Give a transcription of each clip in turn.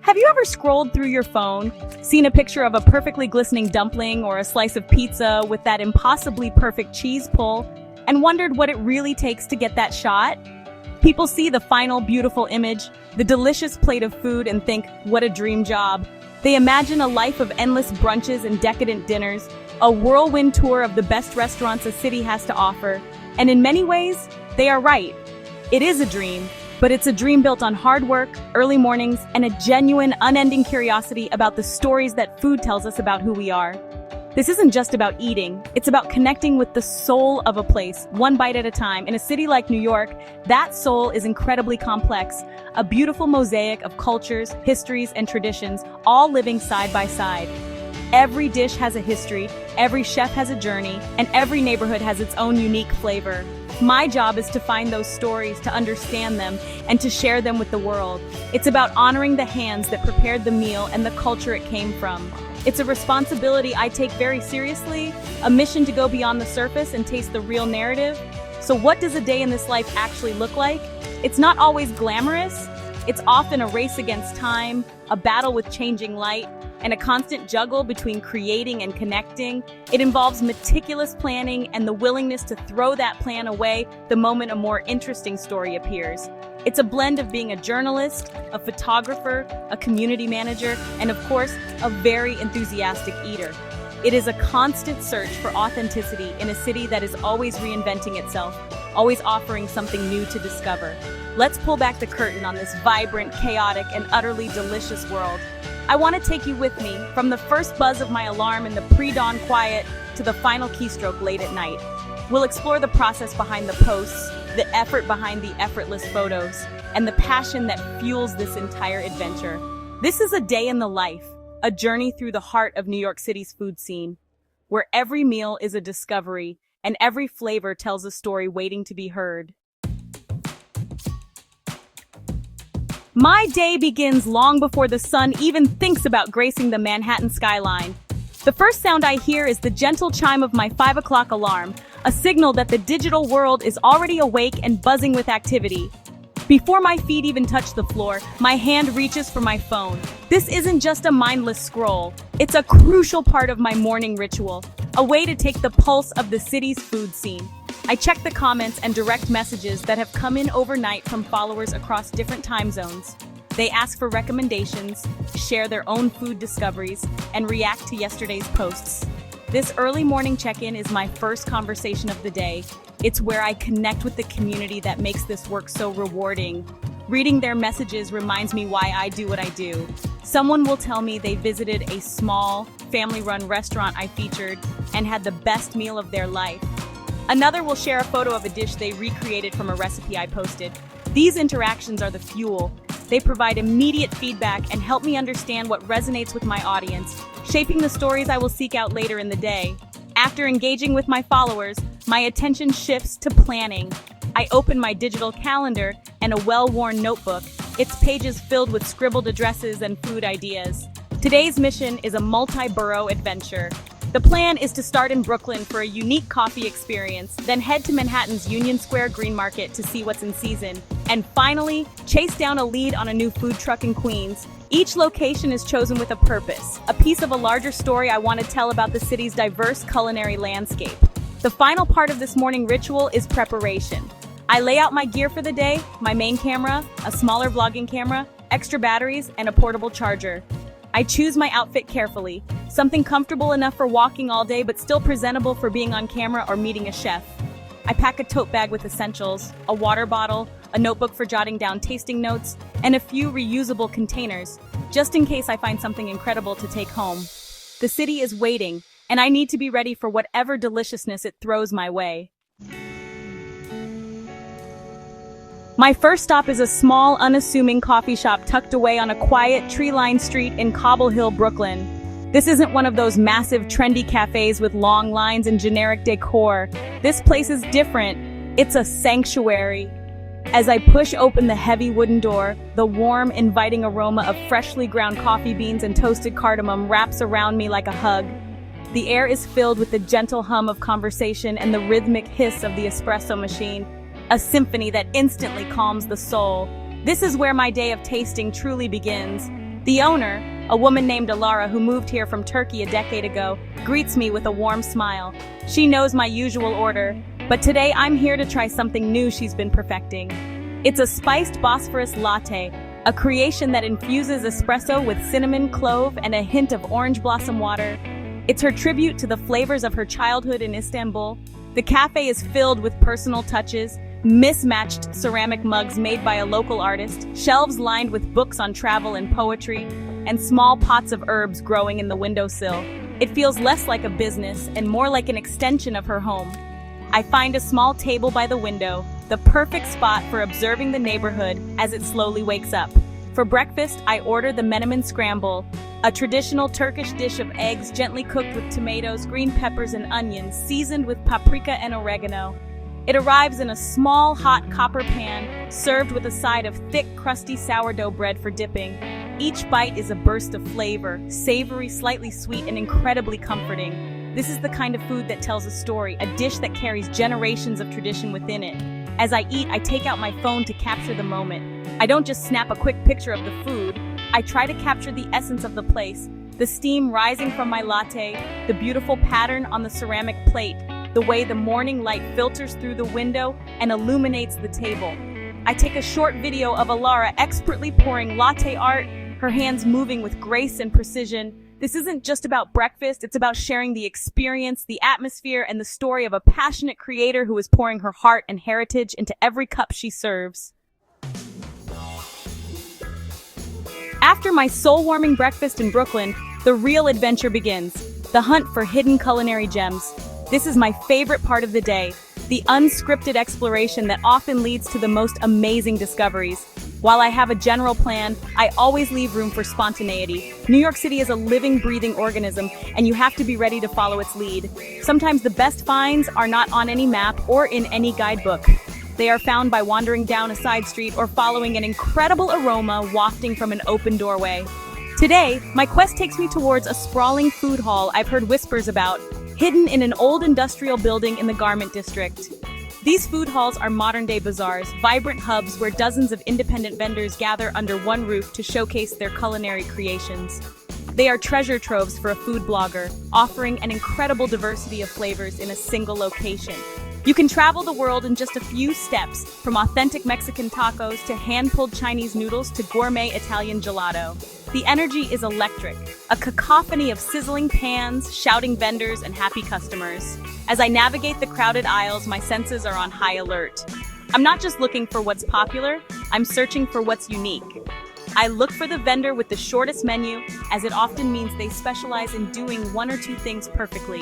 Have you ever scrolled through your phone, seen a picture of a perfectly glistening dumpling or a slice of pizza with that impossibly perfect cheese pull, and wondered what it really takes to get that shot? People see the final beautiful image, the delicious plate of food, and think, what a dream job. They imagine a life of endless brunches and decadent dinners, a whirlwind tour of the best restaurants a city has to offer, and in many ways, they are right. It is a dream, but it's a dream built on hard work, early mornings, and a genuine, unending curiosity about the stories that food tells us about who we are. This isn't just about eating, it's about connecting with the soul of a place, one bite at a time. In a city like New York, that soul is incredibly complex, a beautiful mosaic of cultures, histories, and traditions, all living side by side. Every dish has a history, every chef has a journey, and every neighborhood has its own unique flavor. My job is to find those stories, to understand them, and to share them with the world. It's about honoring the hands that prepared the meal and the culture it came from. It's a responsibility I take very seriously, a mission to go beyond the surface and taste the real narrative. So what does a day in this life actually look like? It's not always glamorous. It's often a race against time, a battle with changing light, and a constant juggle between creating and connecting. It involves meticulous planning and the willingness to throw that plan away the moment a more interesting story appears. It's a blend of being a journalist, a photographer, a community manager, and of course, a very enthusiastic eater. It is a constant search for authenticity in a city that is always reinventing itself, always offering something new to discover. Let's pull back the curtain on this vibrant, chaotic, and utterly delicious world. I want to take you with me, from the first buzz of my alarm in the pre-dawn quiet to the final keystroke late at night. We'll explore the process behind the posts, the effort behind the effortless photos, and the passion that fuels this entire adventure. This is a day in the life, a journey through the heart of New York City's food scene, where every meal is a discovery and every flavor tells a story waiting to be heard. My day begins long before the sun even thinks about gracing the Manhattan skyline. The first sound I hear is the gentle chime of my 5 o'clock alarm, a signal that the digital world is already awake and buzzing with activity. Before my feet even touch the floor, my hand reaches for my phone. This isn't just a mindless scroll. It's a crucial part of my morning ritual, a way to take the pulse of the city's food scene. I check the comments and direct messages that have come in overnight from followers across different time zones. They ask for recommendations, share their own food discoveries, and react to yesterday's posts. This early morning check-in is my first conversation of the day. It's where I connect with the community that makes this work so rewarding. Reading their messages reminds me why I do what I do. Someone will tell me they visited a small, family-run restaurant I featured and had the best meal of their life. Another will share a photo of a dish they recreated from a recipe I posted. These interactions are the fuel. They provide immediate feedback and help me understand what resonates with my audience, shaping the stories I will seek out later in the day. After engaging with my followers, my attention shifts to planning. I open my digital calendar and a well-worn notebook, its pages filled with scribbled addresses and food ideas. Today's mission is a multi-borough adventure. The plan is to start in Brooklyn for a unique coffee experience, then head to Manhattan's Union Square Green Market to see what's in season, and finally, chase down a lead on a new food truck in Queens. Each location is chosen with a purpose, a piece of a larger story I want to tell about the city's diverse culinary landscape. The final part of this morning ritual is preparation. I lay out my gear for the day, my main camera, a smaller vlogging camera, extra batteries, and a portable charger. I choose my outfit carefully, something comfortable enough for walking all day but still presentable for being on camera or meeting a chef. I pack a tote bag with essentials, a water bottle, a notebook for jotting down tasting notes, and a few reusable containers, just in case I find something incredible to take home. The city is waiting, and I need to be ready for whatever deliciousness it throws my way. My first stop is a small, unassuming coffee shop tucked away on a quiet, tree-lined street in Cobble Hill, Brooklyn. This isn't one of those massive, trendy cafes with long lines and generic decor. This place is different. It's a sanctuary. As I push open the heavy wooden door, the warm, inviting aroma of freshly ground coffee beans and toasted cardamom wraps around me like a hug. The air is filled with the gentle hum of conversation and the rhythmic hiss of the espresso machine, a symphony that instantly calms the soul. This is where my day of tasting truly begins. The owner, a woman named Alara who moved here from Turkey a decade ago, greets me with a warm smile. She knows my usual order, but today I'm here to try something new she's been perfecting. It's a spiced Bosphorus latte, a creation that infuses espresso with cinnamon, clove, and a hint of orange blossom water. It's her tribute to the flavors of her childhood in Istanbul. The cafe is filled with personal touches, mismatched ceramic mugs made by a local artist, shelves lined with books on travel and poetry, and small pots of herbs growing in the windowsill. It feels less like a business and more like an extension of her home. I find a small table by the window, the perfect spot for observing the neighborhood as it slowly wakes up. For breakfast, I order the menemen scramble, a traditional Turkish dish of eggs gently cooked with tomatoes, green peppers, and onions, seasoned with paprika and oregano. It arrives in a small, hot copper pan, served with a side of thick, crusty sourdough bread for dipping. Each bite is a burst of flavor, savory, slightly sweet, and incredibly comforting. This is the kind of food that tells a story, a dish that carries generations of tradition within it. As I eat, I take out my phone to capture the moment. I don't just snap a quick picture of the food. I try to capture the essence of the place, the steam rising from my latte, the beautiful pattern on the ceramic plate, the way the morning light filters through the window and illuminates the table. I take a short video of Alara expertly pouring latte art, her hands moving with grace and precision. This isn't just about breakfast, it's about sharing the experience, the atmosphere, and the story of a passionate creator who is pouring her heart and heritage into every cup she serves. After my soul-warming breakfast in Brooklyn, the real adventure begins, the hunt for hidden culinary gems. This is my favorite part of the day, the unscripted exploration that often leads to the most amazing discoveries. While I have a general plan, I always leave room for spontaneity. New York City is a living, breathing organism, and you have to be ready to follow its lead. Sometimes the best finds are not on any map or in any guidebook. They are found by wandering down a side street or following an incredible aroma wafting from an open doorway. Today, my quest takes me towards a sprawling food hall I've heard whispers about, hidden in an old industrial building in the garment district. These food halls are modern-day bazaars, vibrant hubs where dozens of independent vendors gather under one roof to showcase their culinary creations. They are treasure troves for a food blogger, offering an incredible diversity of flavors in a single location. You can travel the world in just a few steps, from authentic Mexican tacos to hand-pulled Chinese noodles to gourmet Italian gelato. The energy is electric, a cacophony of sizzling pans, shouting vendors, and happy customers. As I navigate the crowded aisles, my senses are on high alert. I'm not just looking for what's popular, I'm searching for what's unique. I look for the vendor with the shortest menu, as it often means they specialize in doing one or two things perfectly.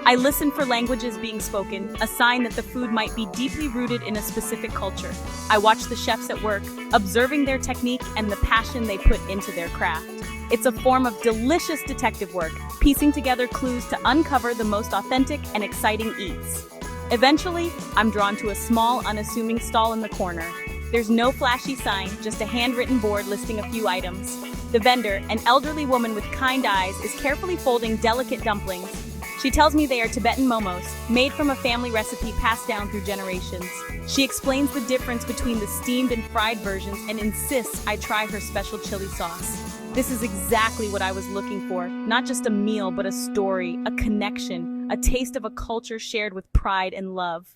I listen for languages being spoken, a sign that the food might be deeply rooted in a specific culture. I watch the chefs at work, observing their technique and the passion they put into their craft. It's a form of delicious detective work, piecing together clues to uncover the most authentic and exciting eats. Eventually, I'm drawn to a small, unassuming stall in the corner. There's no flashy sign, just a handwritten board listing a few items. The vendor, an elderly woman with kind eyes, is carefully folding delicate dumplings. She tells me they are Tibetan momos, made from a family recipe passed down through generations. She explains the difference between the steamed and fried versions and insists I try her special chili sauce. This is exactly what I was looking for, not just a meal, but a story, a connection, a taste of a culture shared with pride and love.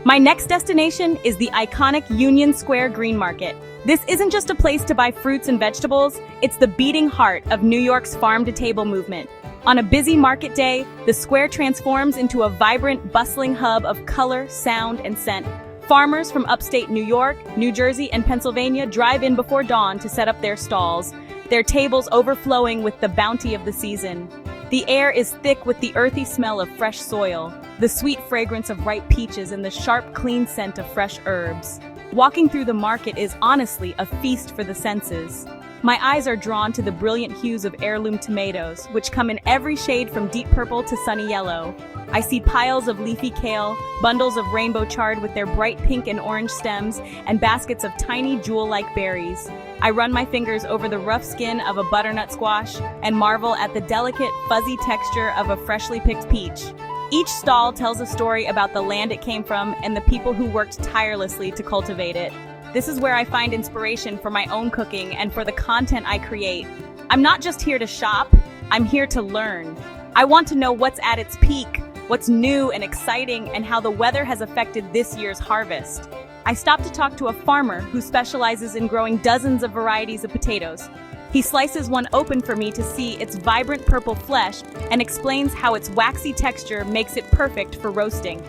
My next destination is the iconic Union Square Green Market. This isn't just a place to buy fruits and vegetables, it's the beating heart of New York's farm-to-table movement. On a busy market day, the square transforms into a vibrant, bustling hub of color, sound, and scent. Farmers from upstate New York, New Jersey, and Pennsylvania drive in before dawn to set up their stalls, their tables overflowing with the bounty of the season. The air is thick with the earthy smell of fresh soil, the sweet fragrance of ripe peaches, and the sharp, clean scent of fresh herbs. Walking through the market is honestly a feast for the senses. My eyes are drawn to the brilliant hues of heirloom tomatoes, which come in every shade from deep purple to sunny yellow. I see piles of leafy kale, bundles of rainbow chard with their bright pink and orange stems, and baskets of tiny jewel-like berries. I run my fingers over the rough skin of a butternut squash and marvel at the delicate, fuzzy texture of a freshly picked peach. Each stall tells a story about the land it came from and the people who worked tirelessly to cultivate it. This is where I find inspiration for my own cooking and for the content I create. I'm not just here to shop, I'm here to learn. I want to know what's at its peak, what's new and exciting, and how the weather has affected this year's harvest. I stopped to talk to a farmer who specializes in growing dozens of varieties of potatoes. He slices one open for me to see its vibrant purple flesh and explains how its waxy texture makes it perfect for roasting.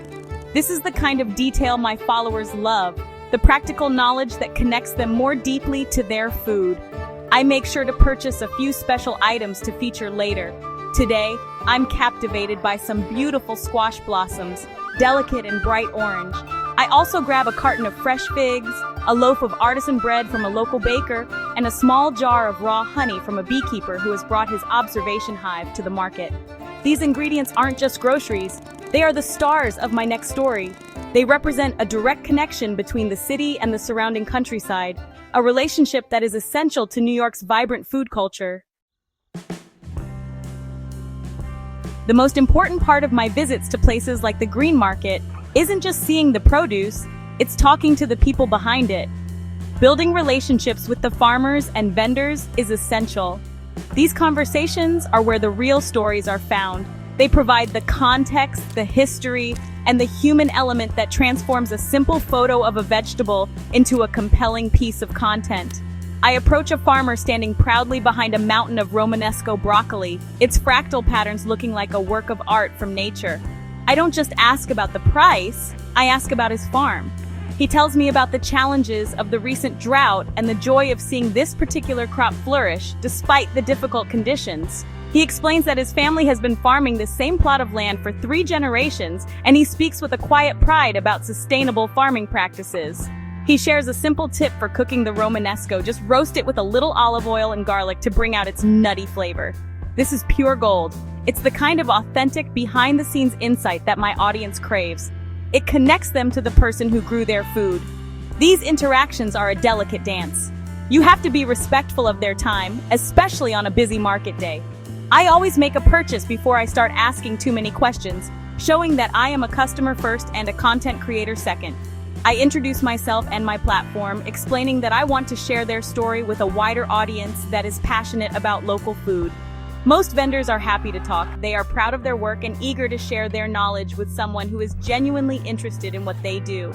This is the kind of detail my followers love, the practical knowledge that connects them more deeply to their food. I make sure to purchase a few special items to feature later. Today, I'm captivated by some beautiful squash blossoms, delicate and bright orange. I also grab a carton of fresh figs, a loaf of artisan bread from a local baker, and a small jar of raw honey from a beekeeper who has brought his observation hive to the market. These ingredients aren't just groceries, they are the stars of my next story. They represent a direct connection between the city and the surrounding countryside, a relationship that is essential to New York's vibrant food culture. The most important part of my visits to places like the Green Market isn't just seeing the produce, it's talking to the people behind it. Building relationships with the farmers and vendors is essential. These conversations are where the real stories are found. They provide the context, the history, and the human element that transforms a simple photo of a vegetable into a compelling piece of content. I approach a farmer standing proudly behind a mountain of Romanesco broccoli, its fractal patterns looking like a work of art from nature. I don't just ask about the price, I ask about his farm. He tells me about the challenges of the recent drought and the joy of seeing this particular crop flourish despite the difficult conditions. He explains that his family has been farming this same plot of land for 3 generations, and he speaks with a quiet pride about sustainable farming practices. He shares a simple tip for cooking the Romanesco: just roast it with a little olive oil and garlic to bring out its nutty flavor. This is pure gold. It's the kind of authentic, behind-the-scenes insight that my audience craves. It connects them to the person who grew their food. These interactions are a delicate dance. You have to be respectful of their time, especially on a busy market day. I always make a purchase before I start asking too many questions, showing that I am a customer first and a content creator second. I introduce myself and my platform, explaining that I want to share their story with a wider audience that is passionate about local food. Most vendors are happy to talk. They are proud of their work and eager to share their knowledge with someone who is genuinely interested in what they do.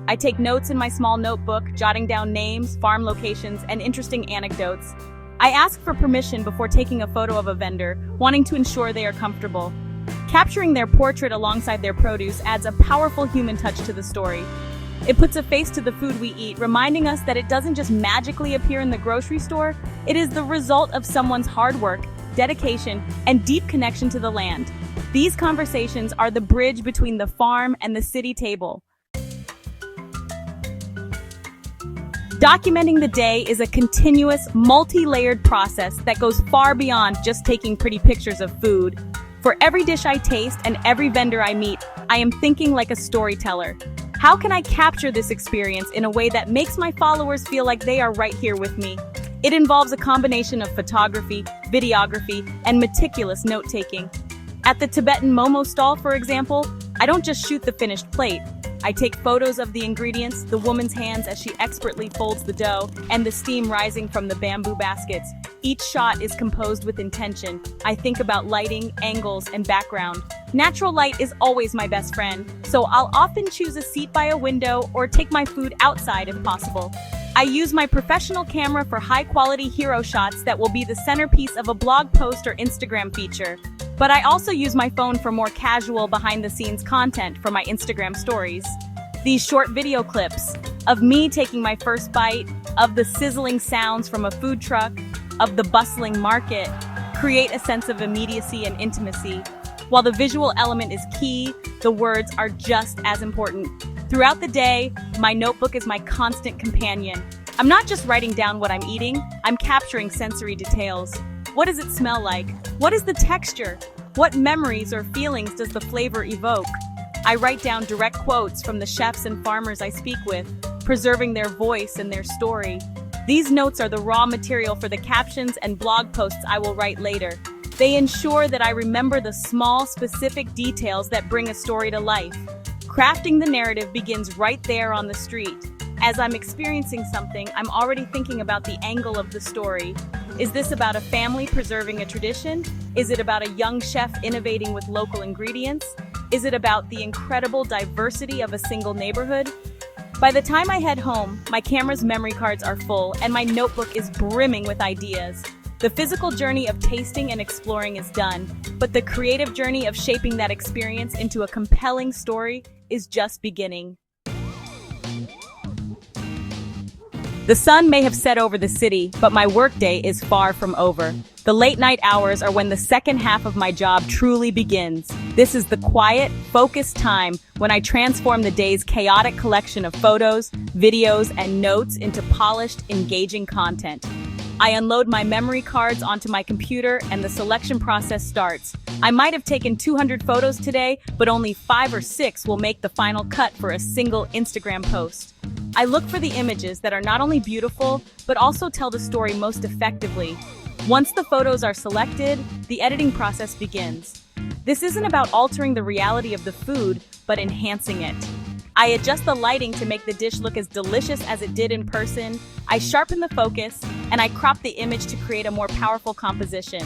I take notes in my small notebook, jotting down names, farm locations, and interesting anecdotes. I ask for permission before taking a photo of a vendor, wanting to ensure they are comfortable. Capturing their portrait alongside their produce adds a powerful human touch to the story. It puts a face to the food we eat, reminding us that it doesn't just magically appear in the grocery store, it is the result of someone's hard work, dedication, and deep connection to the land. These conversations are the bridge between the farm and the city table. Documenting the day is a continuous, multi-layered process that goes far beyond just taking pretty pictures of food. For every dish I taste and every vendor I meet, I am thinking like a storyteller. How can I capture this experience in a way that makes my followers feel like they are right here with me? It involves a combination of photography, videography, and meticulous note-taking. At the Tibetan Momo stall, for example, I don't just shoot the finished plate. I take photos of the ingredients, the woman's hands as she expertly folds the dough, and the steam rising from the bamboo baskets. Each shot is composed with intention. I think about lighting, angles, and background. Natural light is always my best friend, so I'll often choose a seat by a window or take my food outside if possible. I use my professional camera for high-quality hero shots that will be the centerpiece of a blog post or Instagram feature. But I also use my phone for more casual behind-the-scenes content for my Instagram stories. These short video clips of me taking my first bite, of the sizzling sounds from a food truck, of the bustling market, create a sense of immediacy and intimacy. While the visual element is key, the words are just as important. Throughout the day, my notebook is my constant companion. I'm not just writing down what I'm eating, I'm capturing sensory details. What does it smell like? What is the texture? What memories or feelings does the flavor evoke? I write down direct quotes from the chefs and farmers I speak with, preserving their voice and their story. These notes are the raw material for the captions and blog posts I will write later. They ensure that I remember the small, specific details that bring a story to life. Crafting the narrative begins right there on the street. As I'm experiencing something, I'm already thinking about the angle of the story. Is this about a family preserving a tradition? Is it about a young chef innovating with local ingredients? Is it about the incredible diversity of a single neighborhood? By the time I head home, my camera's memory cards are full and my notebook is brimming with ideas. The physical journey of tasting and exploring is done, but the creative journey of shaping that experience into a compelling story is just beginning. The sun may have set over the city, but my workday is far from over. The late night hours are when the second half of my job truly begins. This is the quiet, focused time when I transform the day's chaotic collection of photos, videos, and notes into polished, engaging content. I unload my memory cards onto my computer and the selection process starts. I might have taken 200 photos today, but only 5 or 6 will make the final cut for a single Instagram post. I look for the images that are not only beautiful, but also tell the story most effectively. Once the photos are selected, the editing process begins. This isn't about altering the reality of the food, but enhancing it. I adjust the lighting to make the dish look as delicious as it did in person. I sharpen the focus, and I crop the image to create a more powerful composition.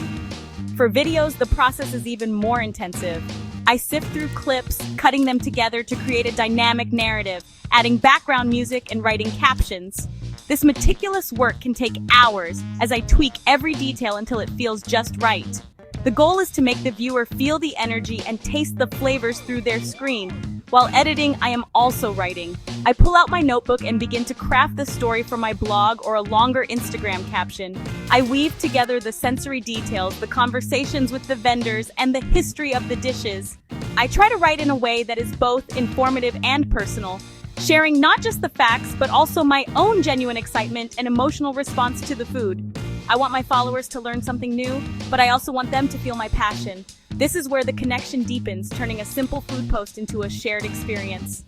For videos, the process is even more intensive. I sift through clips, cutting them together to create a dynamic narrative, adding background music and writing captions. This meticulous work can take hours as I tweak every detail until it feels just right. The goal is to make the viewer feel the energy and taste the flavors through their screen. While editing, I am also writing. I pull out my notebook and begin to craft the story for my blog or a longer Instagram caption. I weave together the sensory details, the conversations with the vendors, and the history of the dishes. I try to write in a way that is both informative and personal, sharing not just the facts, but also my own genuine excitement and emotional response to the food. I want my followers to learn something new, but I also want them to feel my passion. This is where the connection deepens, turning a simple food post into a shared experience.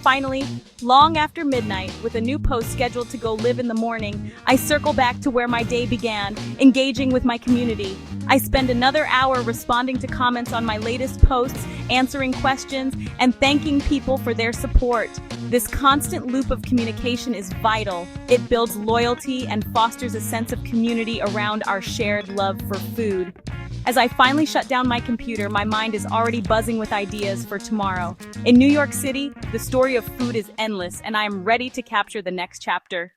Finally, long after midnight, with a new post scheduled to go live in the morning, I circle back to where my day began, engaging with my community. I spend another hour responding to comments on my latest posts, answering questions, and thanking people for their support. This constant loop of communication is vital. It builds loyalty and fosters a sense of community around our shared love for food. As I finally shut down my computer, my mind is already buzzing with ideas for tomorrow. In New York City, the story of food is endless, and I am ready to capture the next chapter.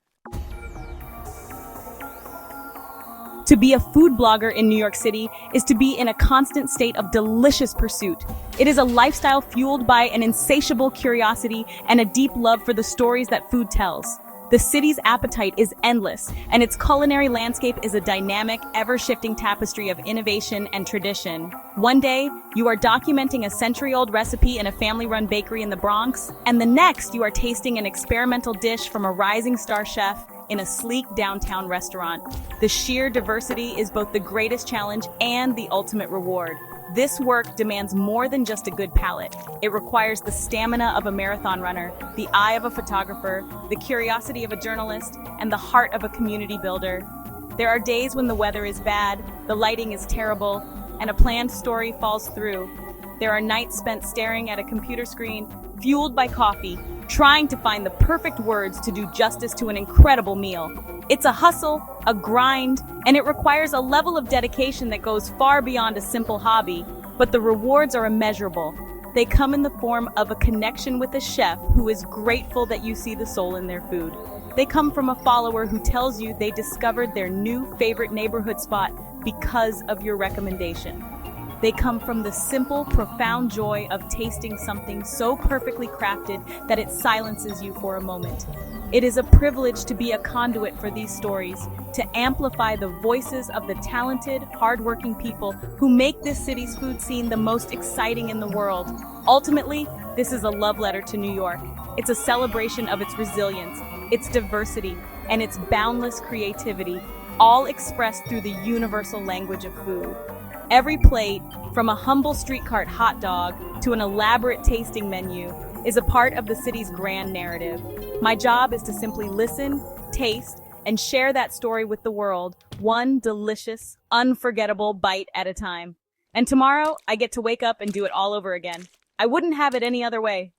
To be a food blogger in New York City is to be in a constant state of delicious pursuit. It is a lifestyle fueled by an insatiable curiosity and a deep love for the stories that food tells. The city's appetite is endless, and its culinary landscape is a dynamic, ever-shifting tapestry of innovation and tradition. One day, you are documenting a century-old recipe in a family-run bakery in the Bronx, and the next, you are tasting an experimental dish from a rising star chef in a sleek downtown restaurant. The sheer diversity is both the greatest challenge and the ultimate reward. This work demands more than just a good palate. It requires the stamina of a marathon runner, the eye of a photographer, the curiosity of a journalist, and the heart of a community builder. There are days when the weather is bad, the lighting is terrible, and a planned story falls through. There are nights spent staring at a computer screen, fueled by coffee, trying to find the perfect words to do justice to an incredible meal. It's a hustle, a grind, and it requires a level of dedication that goes far beyond a simple hobby. But the rewards are immeasurable. They come in the form of a connection with a chef who is grateful that you see the soul in their food. They come from a follower who tells you they discovered their new favorite neighborhood spot because of your recommendation. They come from the simple, profound joy of tasting something so perfectly crafted that it silences you for a moment. It is a privilege to be a conduit for these stories, to amplify the voices of the talented, hardworking people who make this city's food scene the most exciting in the world. Ultimately, this is a love letter to New York. It's a celebration of its resilience, its diversity, and its boundless creativity, all expressed through the universal language of food. Every plate, from a humble street cart hot dog to an elaborate tasting menu, is a part of the city's grand narrative. My job is to simply listen, taste, and share that story with the world, one delicious, unforgettable bite at a time. And tomorrow, I get to wake up and do it all over again. I wouldn't have it any other way.